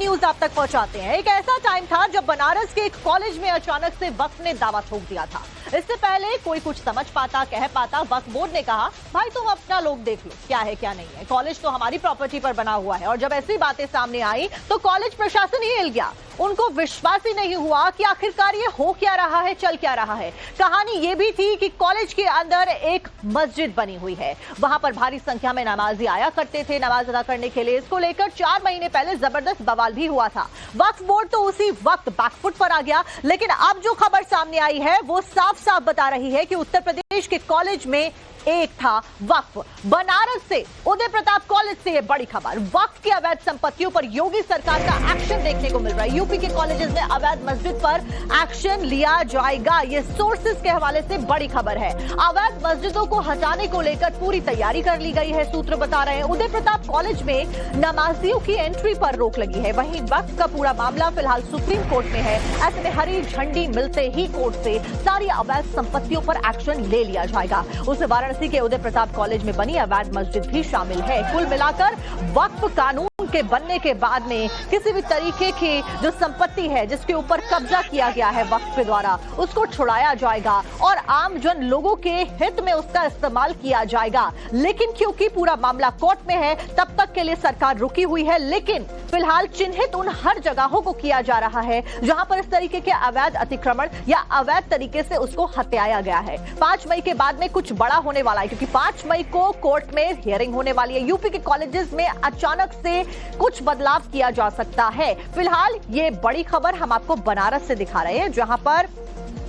News आप तक पहुंचाते हैं। एक ऐसा टाइम था जब बनारस के एक कॉलेज में अचानक से वक्फ ने दावा ठोक दिया था। इससे पहले कोई कुछ समझ पाता, कह पाता, वक्फ बोर्ड ने कहा भाई तुम अपना लोग देख लो क्या है क्या नहीं है, कॉलेज तो हमारी प्रॉपर्टी पर बना हुआ है। और जब ऐसी बातें सामने आई तो कॉलेज प्रशासन ही हिल गया। उनको विश्वास ही नहीं हुआ कि आखिरकार ये हो क्या रहा है, चल क्या रहा है। कहानी ये भी थी कि कॉलेज के अंदर एक मस्जिद बनी हुई है, वहां पर भारी संख्या में नमाजी आया करते थे नमाज अदा करने के लिए। इसको लेकर 4 महीने पहले जबरदस्त बवाल भी हुआ था। वक्फ बोर्ड तो उसी वक्त बैकफुट पर आ गया, लेकिन अब जो खबर सामने आई है वो साफ साफ बता रही है कि उत्तर प्रदेश के कॉलेज में एक था वक्फ। बनारस से उदय प्रताप कॉलेज से ये बड़ी खबर। वक्फ की अवैध संपत्तियों पर योगी सरकार का एक्शन देखने को मिल रहा है। यूपी के कॉलेजेस में अवैध मस्जिद पर एक्शन लिया जाएगा, ये सोर्सेज के हवाले से बड़ी खबर है। अवैध मस्जिदों को हटाने को लेकर पूरी तैयारी कर ली गई है, सूत्र बता रहे हैं। उदय प्रताप कॉलेज में नमाजियों की एंट्री पर रोक लगी है। वहीं वक्फ का पूरा मामला फिलहाल सुप्रीम कोर्ट में है। ऐसे में हरी झंडी मिलते ही कोर्ट से सारी अवैध संपत्तियों पर एक्शन ले लिया जाएगा। उसे वाराणसी के उदय प्रताप कॉलेज में बनी अवैध मस्जिद भी शामिल है। कुल मिलाकर वक्फ कानून के बनने के बाद में किसी भी तरीके की जो संपत्ति है जिसके ऊपर कब्जा किया गया है वक्फ के द्वारा, उसको छुड़ाया जाएगा और आम जन लोगों के हित में उसका इस्तेमाल किया जाएगा। लेकिन क्योंकि पूरा मामला कोर्ट में है, तब तक के लिए सरकार रुकी हुई है। लेकिन फिलहाल चिन्हित उन हर जगहों को किया जा रहा है जहां पर इस तरीके के अवैध अतिक्रमण या अवैध तरीके से उसको हत्याया गया है। 5 मई के बाद में कुछ बड़ा होने वाला है, क्योंकि 5 मई को कोर्ट में हियरिंग होने वाली है। यूपी के कॉलेजेस में अचानक से कुछ बदलाव किया जा सकता है। फिलहाल ये बड़ी खबर हम आपको बनारस से दिखा रहे हैं, जहां पर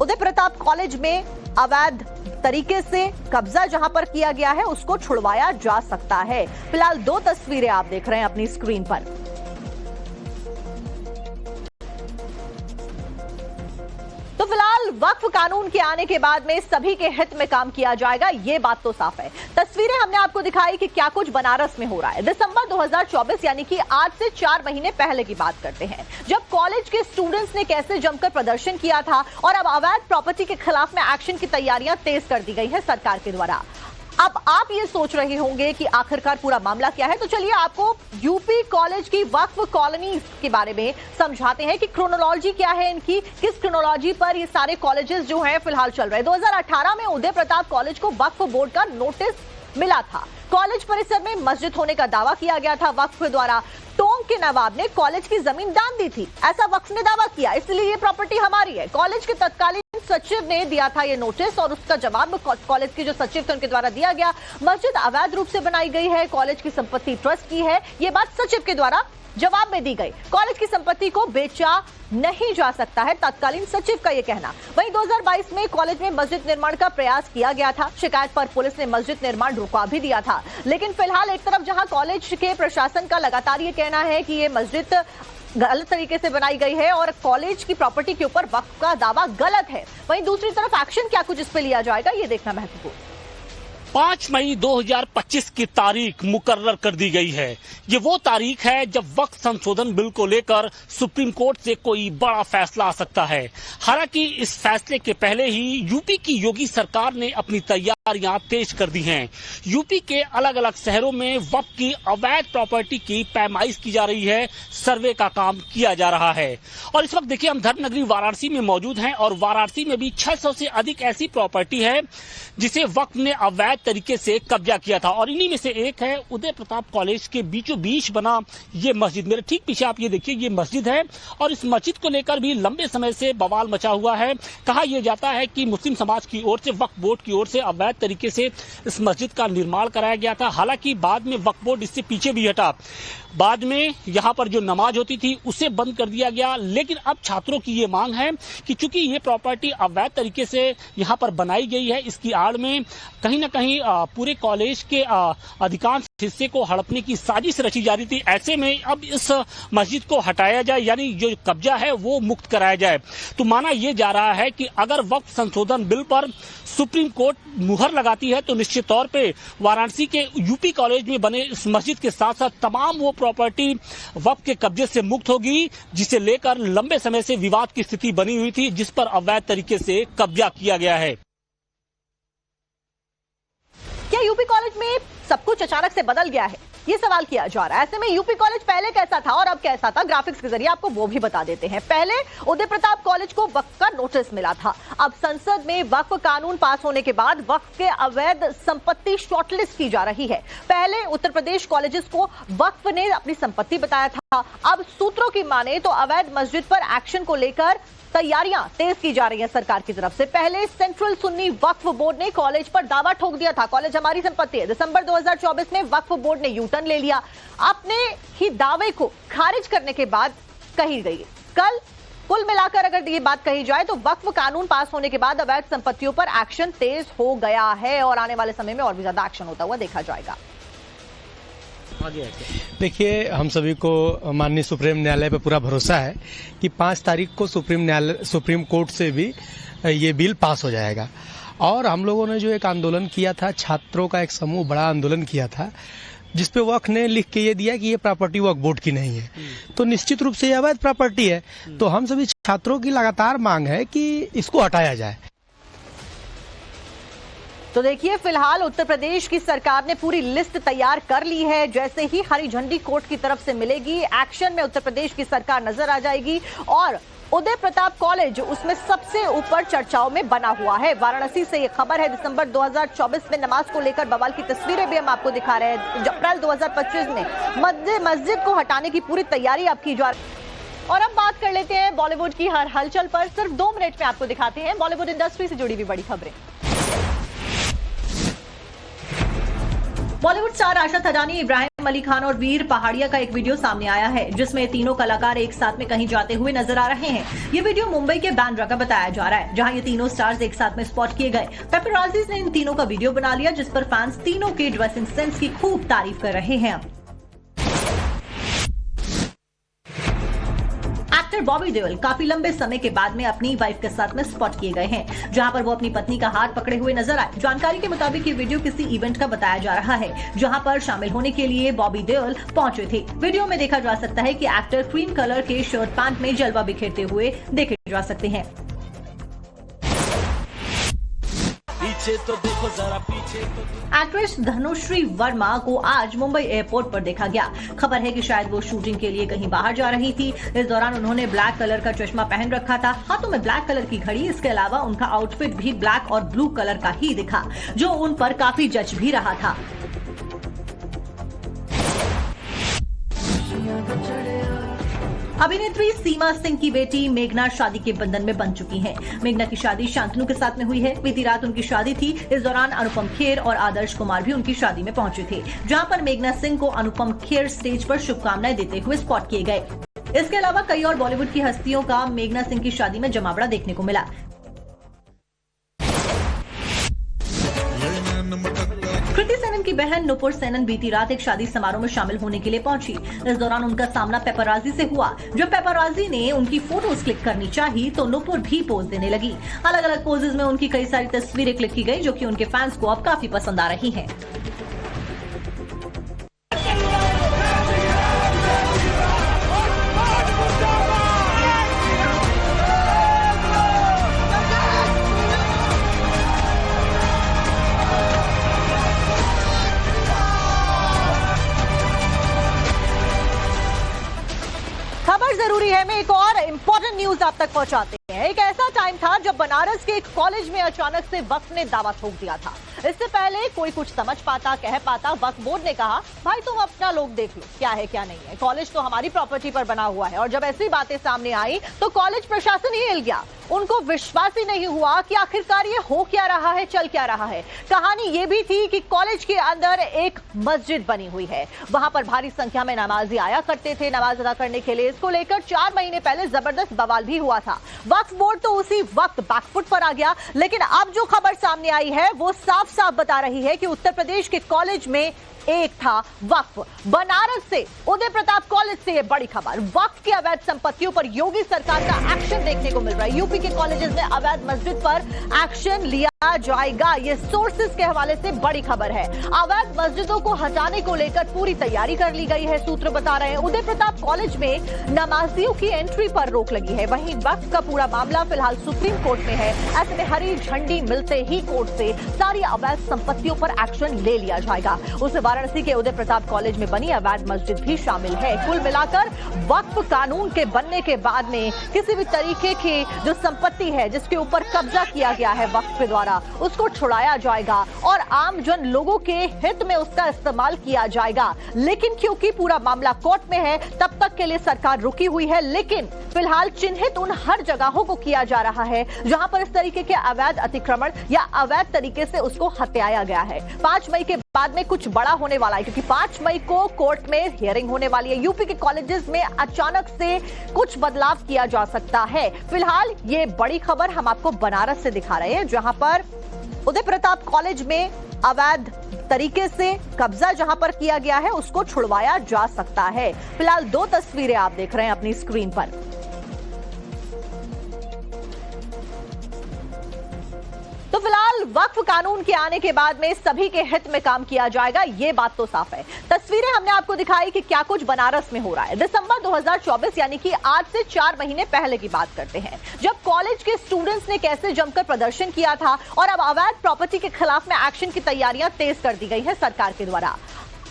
उदय प्रताप कॉलेज में अवैध तरीके से कब्जा जहां पर किया गया है उसको छुड़वाया जा सकता है। फिलहाल 2 तस्वीरें आप देख रहे हैं अपनी स्क्रीन पर। तो फिलहाल वक्फ कानून के आने के बाद में सभी के हित में काम किया जाएगा, ये बात तो साफ है। तस्वीरें हमने आपको दिखाई कि क्या कुछ बनारस में हो रहा है। दिसंबर 2024 यानी कि आज से 4 महीने पहले की बात करते हैं, जब कॉलेज के स्टूडेंट्स ने कैसे जमकर प्रदर्शन किया था और अब अवैध प्रॉपर्टी के खिलाफ में एक्शन की तैयारियां तेज कर दी गई है सरकार के द्वारा। अब आप ये सोच रहे होंगे कि आखिरकार पूरा मामला क्या है, तो चलिए आपको यूपी कॉलेज की वक्फ कॉलोनी के बारे में समझाते हैं कि क्रोनोलॉजी क्या है इनकी, किस क्रोनोलॉजी पर ये सारे कॉलेजेस जो हैं फिलहाल चल रहे हैं। 2018 में उदय प्रताप कॉलेज को वक्फ बोर्ड का नोटिस मिला था। कॉलेज परिसर में मस्जिद होने का दावा किया गया था वक्फ के द्वारा। टोंक के नवाब ने कॉलेज की जमीन दान दी थी, ऐसा वक्फ ने दावा किया, इसलिए ये प्रॉपर्टी हमारी है। कॉलेज के तत्कालीन सचिव ने दिया था ये नोटिस और उसका जवाब कॉलेज के जो सचिव थे उनके द्वारा दिया गया। मस्जिद अवैध रूप से बनाई गई है, कॉलेज की संपत्ति ट्रस्ट की है, ये बात सचिव के द्वारा जवाब में दी गई। कॉलेज की संपत्ति को बेचा नहीं जा सकता है, तत्कालीन सचिव का यह कहना। वहीं 2022 में कॉलेज में मस्जिद निर्माण का प्रयास किया गया था। शिकायत पर पुलिस ने मस्जिद निर्माण रुकवा भी दिया था। लेकिन फिलहाल एक तरफ जहां कॉलेज के प्रशासन का लगातार ये कहना है कि ये मस्जिद गलत तरीके से बनाई गई है और कॉलेज की प्रॉपर्टी के ऊपर वक्फ का दावा गलत है, वहीं दूसरी तरफ एक्शन क्या कुछ इस पे लिया जाएगा ये देखना महत्वपूर्ण। 5 मई 2025 की तारीख मुकर्रर कर दी गई है। ये वो तारीख है जब वक्फ संशोधन बिल को लेकर सुप्रीम कोर्ट से कोई बड़ा फैसला आ सकता है। हालांकि इस फैसले के पहले ही यूपी की योगी सरकार ने अपनी तैयारियां तेज कर दी हैं। यूपी के अलग अलग शहरों में वक्फ की अवैध प्रॉपर्टी की पैमाइश की जा रही है, सर्वे का काम किया जा रहा है। और इस वक्त देखिए हम धर्मनगरी वाराणसी में मौजूद हैं और वाराणसी में भी 600 से अधिक ऐसी प्रॉपर्टी है जिसे वक्फ ने अवैध तरीके से कब्जा किया था। और इन्हीं में से एक है उदय प्रताप कॉलेज के बीचों बीच बना ये मस्जिद। मेरे ठीक पीछे आप ये देखिए, ये मस्जिद है और इस मस्जिद को लेकर भी लंबे समय से बवाल मचा हुआ है। कहा यह जाता है कि मुस्लिम समाज की ओर से, वक्फ बोर्ड की ओर से अवैध तरीके से इस मस्जिद का निर्माण कराया गया था। हालांकि बाद में वक्फ बोर्ड इससे पीछे भी हटा। बाद में यहाँ पर जो नमाज होती थी उसे बंद कर दिया गया। लेकिन अब छात्रों की ये मांग है कि चूंकि ये प्रॉपर्टी अवैध तरीके से यहाँ पर बनाई गई है, इसकी आड़ में कहीं ना कहीं पूरे कॉलेज के अधिकांश हिस्से को हड़पने की साजिश रची जा रही थी। ऐसे में अब इस मस्जिद को हटाया जाए, यानी जो कब्जा है वो मुक्त कराया जाए। तो माना यह जा रहा है कि अगर वक्फ संशोधन बिल पर सुप्रीम कोर्ट मुहर लगाती है तो निश्चित तौर पे वाराणसी के यूपी कॉलेज में बने इस मस्जिद के साथ साथ तमाम वो प्रॉपर्टी वक्फ के कब्जे से मुक्त होगी, जिसे लेकर लंबे समय से विवाद की स्थिति बनी हुई थी, जिस पर अवैध तरीके से कब्जा किया गया है। क्या यूपी कॉलेज में सब कुछ अचानक से बदल गया है? ये सवाल किया जा रहा है। ऐसे में यूपी कॉलेज पहले कैसा था और अब कैसा था, ग्राफिक्स के जरिए आपको वो भी बता देते हैं। पहले उदय प्रताप कॉलेज को वक्फ का नोटिस मिला था। अब संसद में वक्फ कानून पास होने के बाद वक्फ के अवैध संपत्ति शॉर्टलिस्ट की जा रही है। पहले उत्तर प्रदेश कॉलेजेस को वक्फ ने अपनी संपत्ति बताया था। अब सूत्रों की माने तो अवैध मस्जिद पर एक्शन को लेकर तैयारियां तेज की जा रही है सरकार की तरफ से। पहले सेंट्रल सुन्नी वक्फ बोर्ड ने कॉलेज पर दावा ठोक दिया था, कॉलेज हमारी संपत्ति है। दिसंबर 2024 में वक्फ बोर्ड ने यू टर्न ले लिया। अपने ही दावे को खारिज करने के बाद कही गई कल कुल मिलाकर अगर ये बात कही जाए तो वक्फ कानून पास होने के बाद अवैध संपत्तियों पर एक्शन तेज हो गया है और आने वाले समय में और भी ज्यादा एक्शन होता हुआ देखा जाएगा। देखिए, हम सभी को माननीय सुप्रीम न्यायालय पर पूरा भरोसा है कि 5 तारीख को सुप्रीम कोर्ट से भी ये बिल पास हो जाएगा। और हम लोगों ने जो एक आंदोलन किया था, छात्रों का एक समूह बड़ा आंदोलन किया था, जिसपे वक्फ ने लिख के ये दिया कि ये प्रॉपर्टी वक्फ बोर्ड की नहीं है, तो निश्चित रूप से ये अवैध प्रॉपर्टी है। तो हम सभी छात्रों की लगातार मांग है कि इसको हटाया जाए। तो देखिए, फिलहाल उत्तर प्रदेश की सरकार ने पूरी लिस्ट तैयार कर ली है। जैसे ही हरी झंडी कोर्ट की तरफ से मिलेगी, एक्शन में उत्तर प्रदेश की सरकार नजर आ जाएगी और उदय प्रताप कॉलेज उसमें सबसे ऊपर चर्चाओं में बना हुआ है। वाराणसी से ये खबर है, दिसंबर 2024 में नमाज को लेकर बवाल की तस्वीरें भी हम आपको दिखा रहे हैं। अप्रैल 2025 में मस्जिद को हटाने की पूरी तैयारी अब की जा रही है। और अब बात कर लेते हैं बॉलीवुड की हर हलचल पर। सिर्फ 2 मिनट में आपको दिखाते हैं बॉलीवुड इंडस्ट्री से जुड़ी हुई बड़ी खबरें। बॉलीवुड स्टार राशिद थदानी, इब्राहिम अली खान और वीर पहाड़िया का एक वीडियो सामने आया है, जिसमें तीनों कलाकार एक साथ में कहीं जाते हुए नजर आ रहे हैं। ये वीडियो मुंबई के बांद्रा का बताया जा रहा है, जहां ये तीनों स्टार्स एक साथ में स्पॉट किए गए। पेपराजीज ने इन तीनों का वीडियो बना लिया, जिस पर फैंस तीनों के ड्रेसिंग सेंस की खूब तारीफ कर रहे हैं। एक्टर बॉबी देओल काफी लंबे समय के बाद में अपनी वाइफ के साथ में स्पॉट किए गए हैं, जहां पर वो अपनी पत्नी का हाथ पकड़े हुए नजर आए। जानकारी के मुताबिक ये वीडियो किसी इवेंट का बताया जा रहा है, जहां पर शामिल होने के लिए बॉबी देओल पहुंचे थे। वीडियो में देखा जा सकता है कि एक्टर क्रीम कलर के शर्ट पैंट में जलवा बिखेरते हुए देखे जा सकते हैं। तो देखो जरा पीछे तो। एक्ट्रेस धनुश्री वर्मा को आज मुंबई एयरपोर्ट पर देखा गया। खबर है कि शायद वो शूटिंग के लिए कहीं बाहर जा रही थी। इस दौरान उन्होंने ब्लैक कलर का चश्मा पहन रखा था, हाथों में ब्लैक कलर की घड़ी। इसके अलावा उनका आउटफिट भी ब्लैक और ब्लू कलर का ही दिखा, जो उन पर काफी जच भी रहा था। अभिनेत्री सीमा सिंह की बेटी मेघना शादी के बंधन में बंध चुकी हैं। मेघना की शादी शांतनु के साथ में हुई है। बीती रात उनकी शादी थी। इस दौरान अनुपम खेर और आदर्श कुमार भी उनकी शादी में पहुंचे थे, जहां पर मेघना सिंह को अनुपम खेर स्टेज पर शुभकामनाएं देते हुए स्पॉट किए गए। इसके अलावा कई और बॉलीवुड की हस्तियों का मेघना सिंह की शादी में जमावड़ा देखने को मिला। कृति सेनन की बहन नुपुर सेनन बीती रात एक शादी समारोह में शामिल होने के लिए पहुंची। इस दौरान उनका सामना पेपराजी से हुआ। जब पेपराजी ने उनकी फोटोज क्लिक करनी चाही तो नुपुर भी पोज देने लगी। अलग अलग पोजेज में उनकी कई सारी तस्वीरें क्लिक की गई, जो कि उनके फैंस को अब काफी पसंद आ रही हैं। खबर जरूरी है में एक और इम्पोर्टेंट न्यूज आप तक पहुंचाते हैं। एक ऐसा टाइम था जब बनारस के एक कॉलेज में अचानक से वक्फ ने दावा ठोक दिया था। इससे पहले कोई कुछ समझ पाता, कह पाता, वक्फ बोर्ड ने कहा भाई तुम अपना लोग देख लो, क्या है क्या नहीं है, कॉलेज तो हमारी प्रॉपर्टी पर बना हुआ है। और जब ऐसी बातें सामने आई तो कॉलेज प्रशासन ही हिल गया। उनको विश्वास ही नहीं हुआ कि आखिरकार ये हो क्या रहा है, चल क्या रहा है। कहानी ये भी थी कि कॉलेज के अंदर एक मस्जिद बनी हुई है, वहां पर भारी संख्या में नमाजी आया करते थे नमाज अदा करने के लिए। इसको लेकर 4 महीने पहले जबरदस्त बवाल भी हुआ था। वक्फ बोर्ड तो उसी वक्त बैकफुट पर आ गया, लेकिन अब जो खबर सामने आई है वो साफ साफ बता रही है कि उत्तर प्रदेश के कॉलेज में एक था वक्फ। बनारस से उदय प्रताप कॉलेज से ये बड़ी खबर। वक्फ की अवैध संपत्तियों पर योगी सरकार का एक्शन देखने को मिल रहा है। यूपी के कॉलेजेस ने अवैध मस्जिद पर एक्शन लिया। जाएगा। ये सोर्सेस के हवाले से बड़ी खबर है। अवैध मस्जिदों को हटाने को लेकर पूरी तैयारी कर ली गई है। सूत्र बता रहे हैं उदय प्रताप कॉलेज में नमाजियों की एंट्री पर रोक लगी है। वहीं वक्फ का पूरा मामला फिलहाल सुप्रीम कोर्ट में है। ऐसे में हरी झंडी मिलते ही कोर्ट से सारी अवैध संपत्तियों पर एक्शन ले लिया जाएगा। उसमें वाराणसी के उदय प्रताप कॉलेज में बनी अवैध मस्जिद भी शामिल है। कुल मिलाकर वक्फ कानून के बनने के बाद में किसी भी तरीके की जो संपत्ति है जिसके ऊपर कब्जा किया गया है वक्फ के द्वारा, उसको छुड़ाया जाएगा और आम जन लोगों के हित में उसका इस्तेमाल किया जाएगा। लेकिन क्योंकि पूरा मामला कोर्ट में है, तब तक के लिए सरकार रुकी हुई है। लेकिन फिलहाल चिन्हित उन हर जगहों को किया जा रहा है जहां पर इस तरीके के अवैध अतिक्रमण या अवैध तरीके से उसको हत्याया गया है। 5 मई के बाद में कुछ बड़ा होने वाला है, क्योंकि 5 मई को कोर्ट में हियरिंग होने वाली है। यूपी के कॉलेजेस में अचानक से कुछ बदलाव किया जा सकता है। फिलहाल ये बड़ी खबर हम आपको बनारस से दिखा रहे हैं, जहां पर उदय प्रताप कॉलेज में अवैध तरीके से कब्जा जहां पर किया गया है उसको छुड़वाया जा सकता है। फिलहाल 2 तस्वीरें आप देख रहे हैं अपनी स्क्रीन पर। तो फिलहाल वक्फ कानून के आने के बाद में सभी के हित में काम किया जाएगा, ये बात तो साफ है। तस्वीरें हमने आपको दिखाई कि क्या कुछ बनारस में हो रहा है। दिसंबर 2024 यानी कि आज से 4 महीने पहले की बात करते हैं, जब कॉलेज के स्टूडेंट्स ने कैसे जमकर प्रदर्शन किया था और अब अवैध प्रॉपर्टी के खिलाफ में एक्शन की तैयारियां तेज कर दी गई है सरकार के द्वारा।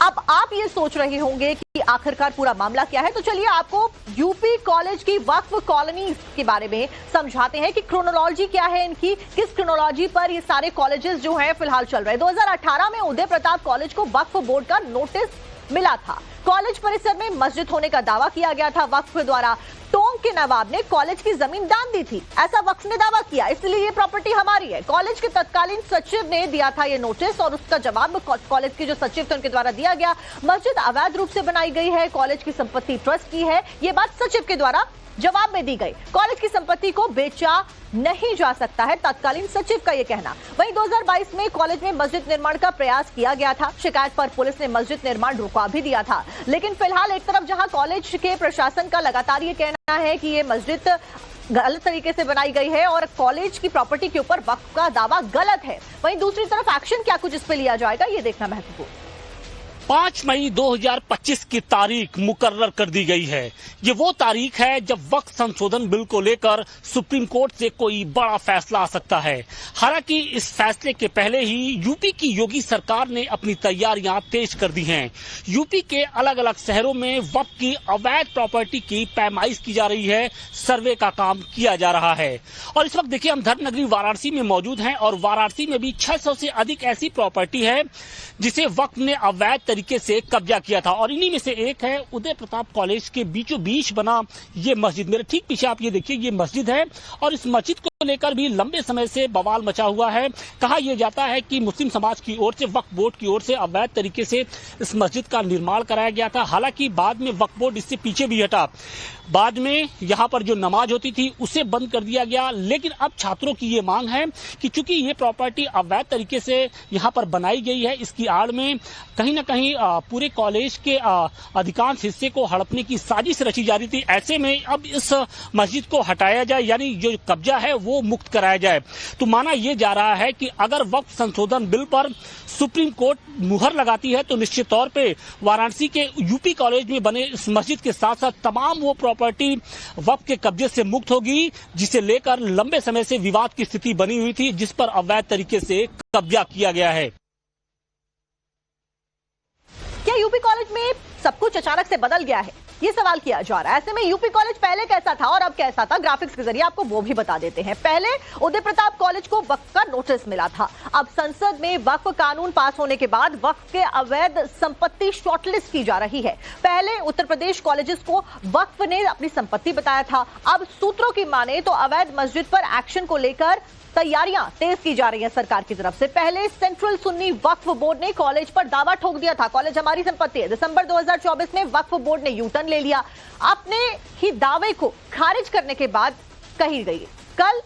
अब आप ये सोच रहे होंगे कि आखिरकार पूरा मामला क्या है, तो चलिए आपको यूपी कॉलेज की वक्फ कॉलोनी के बारे में समझाते हैं कि क्रोनोलॉजी क्या है इनकी, किस क्रोनोलॉजी पर ये सारे कॉलेजेस जो हैं फिलहाल चल रहे हैं। 2018 में उदय प्रताप कॉलेज को वक्फ बोर्ड का नोटिस मिला था। कॉलेज परिसर में मस्जिद होने का दावा किया गया था वक्फ द्वारा। टोंक के नवाब ने कॉलेज की जमीन दान दी थी, ऐसा वक्फ ने दावा किया, इसलिए ये प्रॉपर्टी हमारी है। कॉलेज के तत्कालीन सचिव ने दिया था ये नोटिस और उसका जवाब कॉलेज के जो सचिव थे उनके द्वारा दिया गया। मस्जिद अवैध रूप से बनाई गई है, कॉलेज की संपत्ति ट्रस्ट की है, ये बात सचिव के द्वारा जवाब में दी गई। कॉलेज की संपत्ति को बेचा नहीं जा सकता है, तत्कालीन सचिव का यह कहना। वहीं 2022 में कॉलेज में मस्जिद निर्माण का प्रयास किया गया था। शिकायत पर पुलिस ने मस्जिद निर्माण रुकवा भी दिया था। लेकिन फिलहाल एक तरफ जहां कॉलेज के प्रशासन का लगातार ये कहना है कि ये मस्जिद गलत तरीके से बनाई गई है और कॉलेज की प्रॉपर्टी के ऊपर वक्फ का दावा गलत है, वहीं दूसरी तरफ एक्शन क्या कुछ इस पे लिया जाएगा, ये देखना महत्वपूर्ण। 5 मई 2025 की तारीख मुकर्रर कर दी गई है। ये वो तारीख है जब वक्फ संशोधन बिल को लेकर सुप्रीम कोर्ट से कोई बड़ा फैसला आ सकता है। हालांकि इस फैसले के पहले ही यूपी की योगी सरकार ने अपनी तैयारियां तेज कर दी हैं। यूपी के अलग अलग शहरों में वक्फ की अवैध प्रॉपर्टी की पैमाइश की जा रही है, सर्वे का काम किया जा रहा है। और इस वक्त देखिए हम धर्म नगरी वाराणसी में मौजूद हैं और वाराणसी में भी 600 से अधिक ऐसी प्रॉपर्टी है जिसे वक्फ ने अवैध तरीके से कब्जा किया था और इन्हीं में से एक है उदय प्रताप कॉलेज के बीचों बीच बना ये मस्जिद। मेरे ठीक पीछे आप ये देखिए, ये मस्जिद है और इस मस्जिद को लेकर भी लंबे समय से बवाल मचा हुआ है। कहा यह जाता है कि मुस्लिम समाज की ओर से, वक्फ बोर्ड की ओर से अवैध तरीके से इस मस्जिद का निर्माण कराया गया था। हालांकि बाद में वक्फ बोर्ड इससे पीछे भी हटा, बाद में यहाँ पर जो नमाज होती थी उसे बंद कर दिया गया। लेकिन अब छात्रों की ये मांग है कि चूंकि ये प्रॉपर्टी अवैध तरीके से यहाँ पर बनाई गई है, इसकी आड़ में कहीं ना कहीं पूरे कॉलेज के अधिकांश हिस्से को हड़पने की साजिश रची जा रही थी। ऐसे में अब इस मस्जिद को हटाया जाए, यानी जो कब्जा है वो मुक्त कराया जाए। तो माना यह जा रहा है कि अगर वक्फ संशोधन बिल पर सुप्रीम कोर्ट मुहर लगाती है तो निश्चित तौर पे वाराणसी के यूपी कॉलेज में बने इस मस्जिद के साथ साथ तमाम वो प्रॉपर्टी वक्फ के कब्जे से मुक्त होगी, जिसे लेकर लंबे समय से विवाद की स्थिति बनी हुई थी, जिस पर अवैध तरीके से कब्जा किया गया है। क्या यूपी कॉलेज में सब कुछ अचानक से बदल गया है, ये सवाल किया जा रहा है। ऐसे में यूपी कॉलेज पहले कैसा था और अब कैसा था, ग्राफिक्स के जरिए आपको वो भी बता देते हैं। पहले उदय प्रताप कॉलेज को वक्फ का नोटिस मिला था। अब संसद में वक्फ कानून पास होने के बाद वक्फ के अवैध संपत्ति शॉर्टलिस्ट की जा रही है। पहले उत्तर प्रदेश कॉलेजेस को वक्फ ने अपनी संपत्ति बताया था। अब सूत्रों की माने तो अवैध मस्जिद पर एक्शन को लेकर तैयारियां तेज की जा रही है सरकार की तरफ से। पहले सेंट्रल सुन्नी वक्फ बोर्ड ने कॉलेज पर दावा ठोक दिया था, कॉलेज हमारी संपत्ति है। दिसंबर 2024 में वक्फ बोर्ड ने यू टर्न ले लिया, अपने ही दावे को खारिज करने के बाद कही गई कल।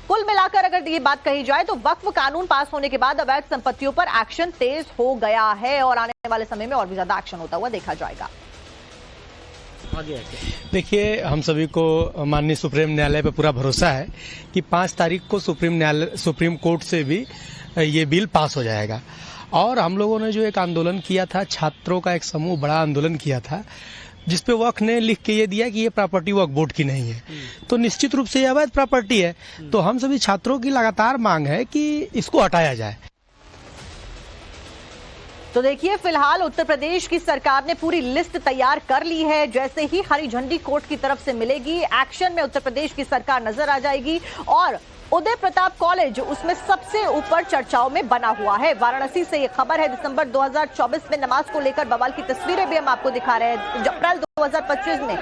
कुल मिलाकर अगर ये बात कही जाए तो वक्फ कानून पास होने के बाद अवैध संपत्तियों पर एक्शन तेज हो गया है और आने वाले समय में और भी ज्यादा एक्शन होता हुआ देखा जाएगा। आगे है क्या? देखिए, हम सभी को माननीय सुप्रीम न्यायालय पे पूरा भरोसा है कि 5 तारीख को सुप्रीम कोर्ट से भी ये बिल पास हो जाएगा। और हम लोगों ने जो एक आंदोलन किया था, छात्रों का एक समूह बड़ा आंदोलन किया था, जिसपे वक्फ ने लिख के ये दिया कि ये प्रॉपर्टी वक्फ बोर्ड की नहीं है, तो निश्चित रूप से ये अवैध प्रॉपर्टी है। तो हम सभी छात्रों की लगातार मांग है कि इसको हटाया जाए। तो देखिए, फिलहाल उत्तर प्रदेश की सरकार ने पूरी लिस्ट तैयार कर ली है। जैसे ही हरी झंडी कोर्ट की तरफ से मिलेगी, एक्शन में उत्तर प्रदेश की सरकार नजर आ जाएगी। और उदय प्रताप कॉलेज उसमें सबसे ऊपर चर्चाओं में बना हुआ है। वाराणसी से ये खबर है। दिसंबर 2024 में नमाज को लेकर बवाल की तस्वीरें भी हम आपको दिखा रहे हैं। अप्रैल 2025 में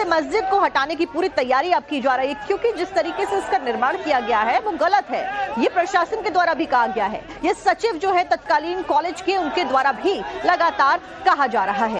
मस्जिद को हटाने की पूरी तैयारी अब की जा रही है, क्योंकि जिस तरीके से इसका निर्माण किया गया है वो गलत है। ये प्रशासन के द्वारा भी कहा गया है। ये सचिव जो है तत्कालीन कॉलेज के, उनके द्वारा भी लगातार कहा जा रहा है।